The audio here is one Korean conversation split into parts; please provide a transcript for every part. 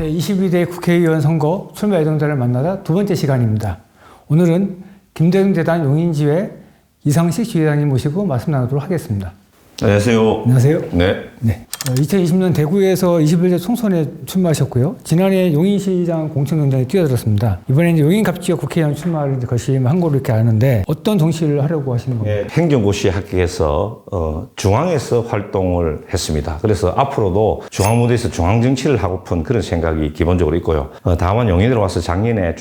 제22대 국회의원 선거 출마 예정자를 만나다 두 번째 시간입니다. 오늘은 김대중 재단 용인지회 이상식 지회장님 모시고 말씀 나누도록 하겠습니다. 안녕하세요. 안녕하세요. 네. 2020년 대구에서 21대 총선에 출마하셨고요. 지난해 용인시장 공천경쟁에 뛰어들었습니다. 이번에 이제 용인갑지역 국회의원 출마를 거심한 거로 이렇게 아는데 어떤 정치를 하려고 하시는 겁니까? 행정고시 합격해서 중앙에서 활동을 했습니다. 그래서 앞으로도 중앙무대에서 중앙정치를 하고픈 그런 생각이 기본적으로 있고요. 다만 용인으로 와서 작년에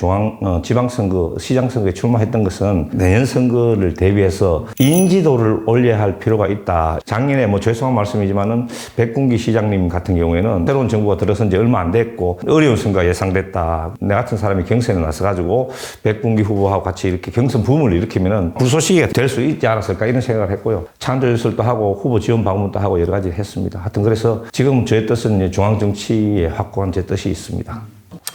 지방선거, 시장선거에 출마했던 것은 내년 선거를 대비해서 인지도를 올려야 할 필요가 있다. 작년에 죄송한 말씀이지만은 백군기 시장님 같은 경우에는 새로운 정부가 들어선 지 얼마 안 됐고 어려운 선거가 예상됐다. 내 같은 사람이 경선에 나서가지고 백군기 후보하고 같이 이렇게 경선 붐을 일으키면은 불쏘시개가 될 수 있지 않았을까 이런 생각을 했고요. 창조연설도 하고 후보 지원 방문도 하고 여러 가지 했습니다. 하여튼 그래서 지금 저의 뜻은 중앙정치에 확고한 제 뜻이 있습니다.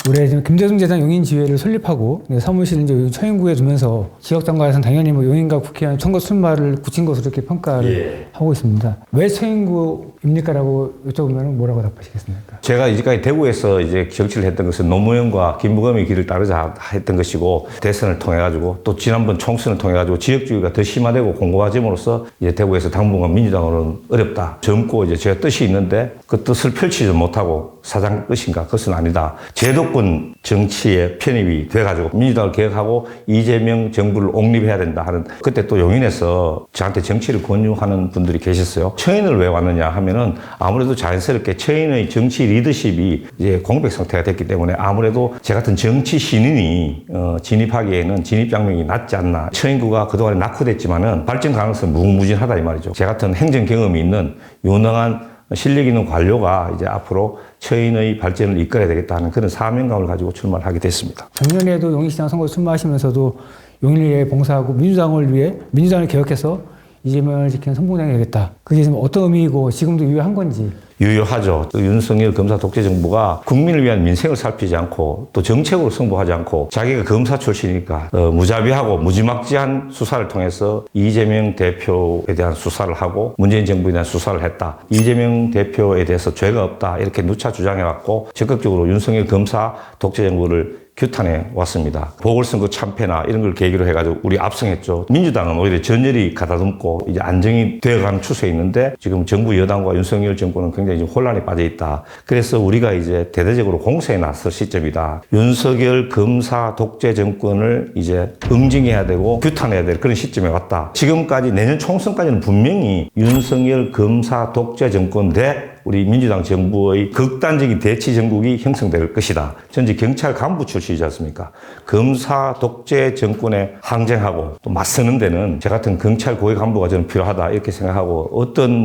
올해 지금 김대중 재단 용인지회를 설립하고 사무실을 이제 처인구에 두면서 지역장관에서는 당연히 용인과 국회의원 선거 출마를 굳힌 것으로 이렇게 평가를 하고 있습니다. 왜 처인구입니까라고 여쭤보면 뭐라고 답하시겠습니까? 제가 이제까지 대구에서 이제 정치를 했던 것은 노무현과 김부겸의 길을 따르자 했던 것이고 대선을 통해 가지고 또 지난번 총선을 통해 가지고 지역주의가 더 심화되고 공고화됨으로써 이제 대구에서 당분간 민주당으로는 어렵다. 젊고 이제 제가 뜻이 있는데 그 뜻을 펼치지 못하고 사장 뜻인가? 그것은 아니다. 제도권 정치에 편입이 돼가지고 민주당을 개혁하고 이재명 정부를 옹립해야 된다 하는 그때 또 용인에서 저한테 정치를 권유하는 분들이 계셨어요. 처인을 왜 왔느냐 하면은 아무래도 자연스럽게 처인의 정치 리더십이 이제 공백 상태가 됐기 때문에 아무래도 제 같은 정치 신인이 진입하기에는 진입장벽이 낮지 않나. 처인구가 그동안에 낙후됐지만은 발전 가능성은 무궁무진하다 이 말이죠. 제 같은 행정 경험이 있는 유능한 실력 있는 관료가 이제 앞으로 처인의 발전을 이끌어야 되겠다 하는 그런 사명감을 가지고 출마를 하게 됐습니다. 작년에도 용인시장 선거 출마하시면서도 용인을 위해 봉사하고 민주당을 개혁해서 이재명을 지키는 선봉장이 되겠다. 그게 지금 어떤 의미이고 지금도 유효한 건지. 유효하죠. 윤석열 검사 독재 정부가 국민을 위한 민생을 살피지 않고 또 정책으로 승부하지 않고 자기가 검사 출신이니까 무자비하고 무지막지한 수사를 통해서 이재명 대표에 대한 수사를 하고 문재인 정부에 대한 수사를 했다. 이재명 대표에 대해서 죄가 없다. 이렇게 누차 주장해왔고 적극적으로 윤석열 검사 독재 정부를 규탄해 왔습니다. 보궐선거 참패나 이런 걸 계기로 해가지고 우리 압승했죠. 민주당은 오히려 전열이 가다듬고 이제 안정이 되어가는 추세에 있는데 지금 정부 여당과 윤석열 정부는 굉장히 지금 혼란에 빠져 있다. 그래서 우리가 이제 대대적으로 공세에 나설 시점이다. 윤석열 검사 독재 정권을 이제 응징해야 되고 규탄해야 될 그런 시점에 왔다. 지금까지 내년 총선까지는 분명히 윤석열 검사 독재 정권 대 우리 민주당 정부의 극단적인 대치 정국이 형성될 것이다. 전직 경찰 간부 출신이지 않습니까? 검사 독재 정권에 항쟁하고 또 맞서는 데는 저 같은 경찰 고위 간부가 저는 필요하다 이렇게 생각하고 어떤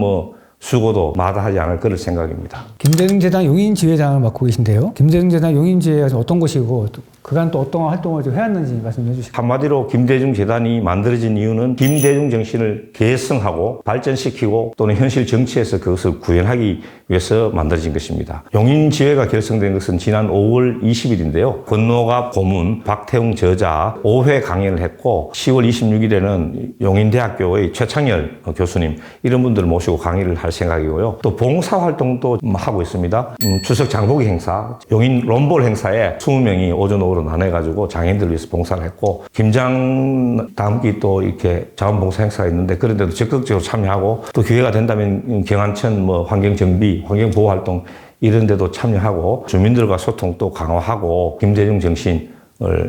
수고도 마다하지 않을 그럴 생각입니다. 김대중 재단 용인지회장을 맡고 계신데요. 김대중 재단 용인지회가 어떤 곳이고 그간 또 어떤 활동을 좀 해왔는지 말씀해 주시죠. 한마디로 김대중 재단이 만들어진 이유는 김대중 정신을 계승하고 발전시키고 또는 현실 정치에서 그것을 구현하기 위해서 만들어진 것입니다. 용인지회가 결성된 것은 지난 5월 20일인데요. 권노갑 고문, 박태웅 저자 5회 강연을 했고 10월 26일에는 용인대학교의 최창열 교수님 이런 분들을 모시고 강의를 할 생각이고요. 또 봉사활동도 하고 있습니다. 추석 장보기 행사, 용인 롬볼 행사에 20명이 오전 오후로 나눠가지고 장애인들을 위해서 봉사를 했고 김장 다음기 또 이렇게 자원봉사 행사가 있는데 그런데도 적극적으로 참여하고 또 기회가 된다면 경안천 환경정비, 환경보호활동 이런 데도 참여하고 주민들과 소통도 강화하고 김대중 정신을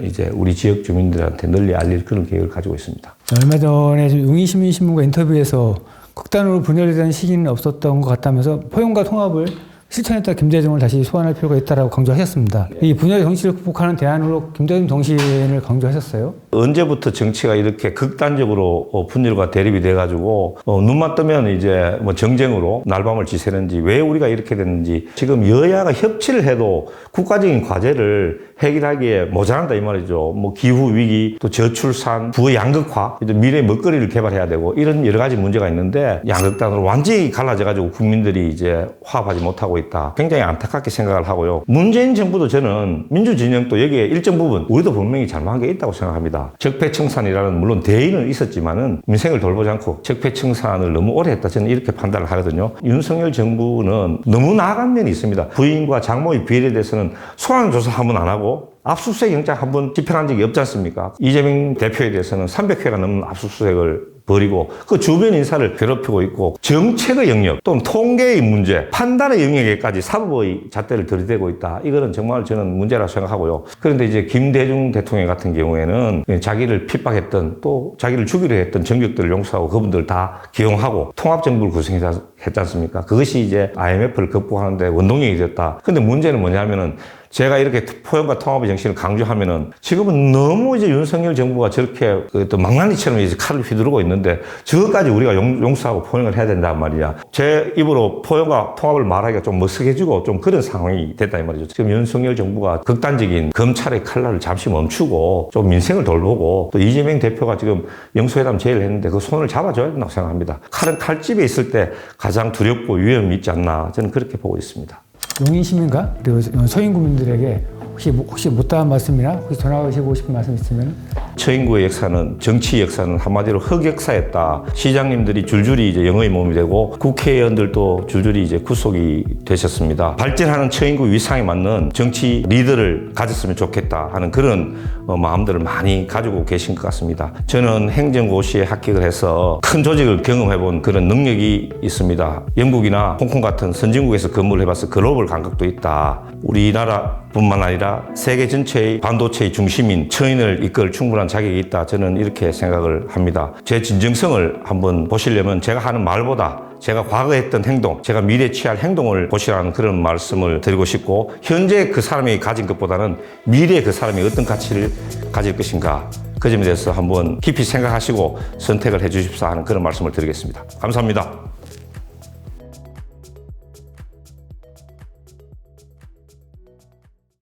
이제 우리 지역 주민들한테 널리 알릴 그런 계획을 가지고 있습니다. 얼마 전에 용인시민신문과 인터뷰에서 극단으로 분열되는 시기는 없었던 것 같다면서 포용과 통합을 실천했다 김대중을 다시 소환할 필요가 있다고 강조하셨습니다. 이 분열 정치를 극복하는 대안으로 김대중 정신을 강조하셨어요. 언제부터 정치가 이렇게 극단적으로 분열과 대립이 돼가지고 눈만 뜨면 이제 정쟁으로 날밤을 지새는지 왜 우리가 이렇게 됐는지 지금 여야가 협치를 해도 국가적인 과제를 해결하기에 모자란다 이 말이죠. 뭐 기후 위기, 또 저출산, 부의 양극화, 또 미래 먹거리를 개발해야 되고 이런 여러 가지 문제가 있는데 양극단으로 완전히 갈라져가지고 국민들이 이제 화합하지 못하고 있다. 굉장히 안타깝게 생각을 하고요. 문재인 정부도 저는 민주진영도 여기에 일정 부분 우리도 분명히 잘못한 게 있다고 생각합니다. 적폐청산이라는 물론 대의는 있었지만은 민생을 돌보지 않고 적폐청산을 너무 오래 했다. 저는 이렇게 판단을 하거든요. 윤석열 정부는 너무 나아간 면이 있습니다. 부인과 장모의 비리에 대해서는 소환 조사 한 번 안 하고 압수수색 영장 한 번 집행한 적이 없지 않습니까? 이재명 대표에 대해서는 300회가 넘는 압수수색을 벌이고 그 주변 인사를 괴롭히고 있고 정책의 영역 또는 통계의 문제, 판단의 영역에까지 사법의 잣대를 들이대고 있다. 이거는 정말 저는 문제라고 생각하고요. 그런데 이제 김대중 대통령 같은 경우에는 자기를 핍박했던 또 자기를 죽이려 했던 정객들을 용서하고 그분들 다 기용하고 통합정부를 구성했지 않습니까? 그것이 이제 IMF를 극복하는데 원동력이 됐다. 근데 문제는 뭐냐면은 제가 이렇게 포용과 통합의 정신을 강조하면은 지금은 너무 이제 윤석열 정부가 저렇게 또 망나니처럼 이제 칼을 휘두르고 있는데 저것까지 우리가 용서하고 포용을 해야 된단 말이야. 제 입으로 포용과 통합을 말하기가 좀 머쓱해지고 좀 그런 상황이 됐다 이 말이죠. 지금 윤석열 정부가 극단적인 검찰의 칼날을 잠시 멈추고 좀 민생을 돌보고 또 이재명 대표가 지금 영수회담 제의를 했는데 그 손을 잡아줘야 된다고 생각합니다. 칼은 칼집에 있을 때 가장 두렵고 위험이 있지 않나 저는 그렇게 보고 있습니다. 용인 시민과 그리고 서인 국민들에게 혹시 못다한 말씀이나 혹시 전하시고 싶은 말씀 있으면 처인구의 역사는 정치 역사는 한마디로 흑역사였다. 시장님들이 줄줄이 이제 영의 몸이 되고 국회의원들도 줄줄이 이제 구속이 되셨습니다. 발전하는 처인구 위상에 맞는 정치 리더를 가졌으면 좋겠다 하는 그런 마음들을 많이 가지고 계신 것 같습니다. 저는 행정고시에 합격을 해서 큰 조직을 경험해본 그런 능력이 있습니다. 영국이나 홍콩 같은 선진국에서 근무를 해봐서 글로벌 감각도 있다. 우리나라뿐만 아니라 세계 전체의 반도체의 중심인 처인을 이끌 충분한 자격이 있다. 저는 이렇게 생각을 합니다. 제 진정성을 한번 보시려면 제가 하는 말보다 제가 과거에 했던 행동, 제가 미래에 취할 행동을 보시라는 그런 말씀을 드리고 싶고 현재 그 사람이 가진 것보다는 미래에 그 사람이 어떤 가치를 가질 것인가 그 점에 대해서 한번 깊이 생각하시고 선택을 해 주십사 하는 그런 말씀을 드리겠습니다. 감사합니다.